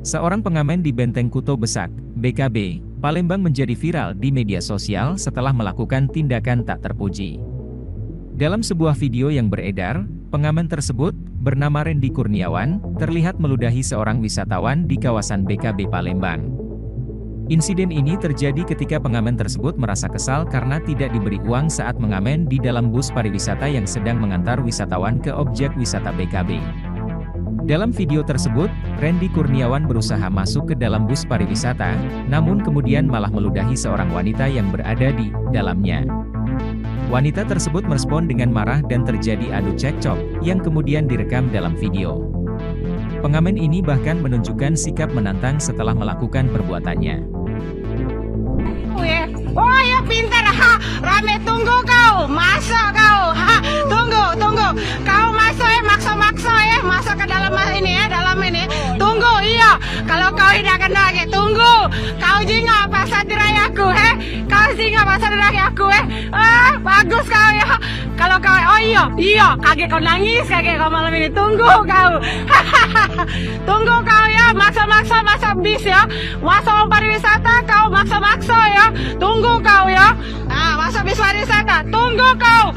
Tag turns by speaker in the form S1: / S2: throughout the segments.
S1: Seorang pengamen di Benteng Kuto Besak, BKB, Palembang menjadi viral di media sosial setelah melakukan tindakan tak terpuji. Dalam sebuah video yang beredar, pengamen tersebut, bernama Randy Kurniawan, terlihat meludahi seorang wisatawan di kawasan BKB Palembang. Insiden ini terjadi ketika pengamen tersebut merasa kesal karena tidak diberi uang saat mengamen di dalam bus pariwisata yang sedang mengantar wisatawan ke objek wisata BKB. Dalam video tersebut, Randy Kurniawan berusaha masuk ke dalam bus pariwisata, namun kemudian malah meludahi seorang wanita yang berada di dalamnya. Wanita tersebut merespon dengan marah dan terjadi adu cekcok, yang kemudian direkam dalam video. Pengamen ini bahkan menunjukkan sikap menantang setelah melakukan perbuatannya.
S2: Oh ya pintar, rame tunggu kau, masuk kau, tunggu, kau masuk masuk ke dalam ini dalam ini, tunggu iya, kalau kau tidak kena tunggu, kau jingga pasar dirayaku, kau jingga pasar dirayaku, bagus kau ya, kalau kau, oh iya, kaget kau nangis, kaget kau malam ini, tunggu kau, tunggu kau ya, maksa bis ya, masuk pariwisata kau maksa ya, tunggu kau ya, masuk bis pariwisata, tunggu kau.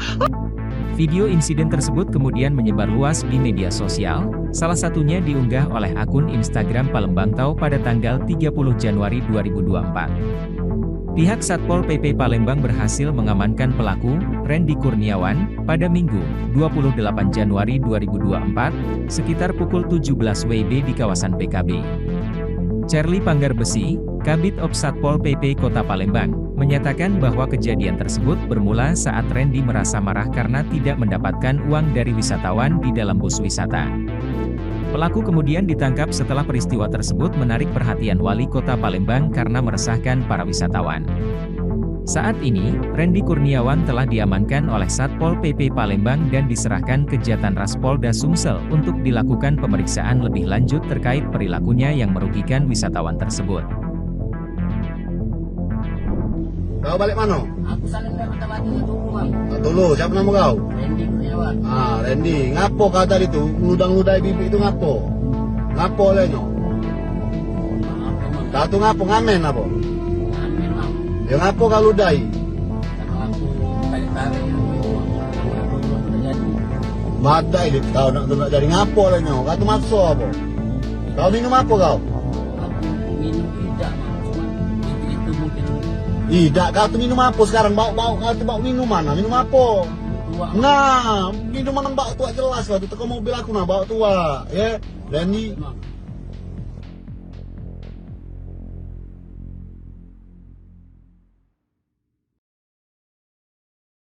S1: Video insiden tersebut kemudian menyebar luas di media sosial, salah satunya diunggah oleh akun Instagram Palembang Tau pada tanggal 30 Januari 2024. Pihak Satpol PP Palembang berhasil mengamankan pelaku, Randy Kurniawan, pada Minggu, 28 Januari 2024, sekitar pukul 17 WIB di kawasan BKB. Charlie Panggarbesi, Kabid Ops Satpol PP Kota Palembang, menyatakan bahwa kejadian tersebut bermula saat Randy merasa marah karena tidak mendapatkan uang dari wisatawan di dalam bus wisata. Pelaku kemudian ditangkap setelah peristiwa tersebut menarik perhatian Wali Kota Palembang karena meresahkan para wisatawan. Saat ini, Randy Kurniawan telah diamankan oleh Satpol PP Palembang dan diserahkan ke Jatan Ras Polda Sumsel untuk dilakukan pemeriksaan lebih lanjut terkait perilakunya yang merugikan wisatawan tersebut.
S3: Kau balik mana?
S2: Aku saling lewat Batu Bang.
S3: Dulu, siapa nama kau?
S2: Randy Kurniawan.
S3: Randy. Ngapo kau tadi tu? Ngudang-ngudai bibi itu ngapo? Ngapo olehnya? Kau tu ngapo? Ngamen apa?
S2: Amin Bang.
S3: Ya ngapo kau ludai?
S2: Kalau aku tarik-tarik terjadi.
S3: Madai dia kau nak jadi ngapo olehnya? Kau tu makso apa? Kau minum apa kau?
S2: Aku minum tidak Bang. Cuma itu mungkin.
S3: Tidak, kau tu minum apa sekarang? Bau kau tu bau minuman lah. Minum apa?
S2: Tua.
S3: Nah, minuman bau tua jelas lah. Tu kau mobil aku nak bau tua. Ya, Randy.
S2: Bang.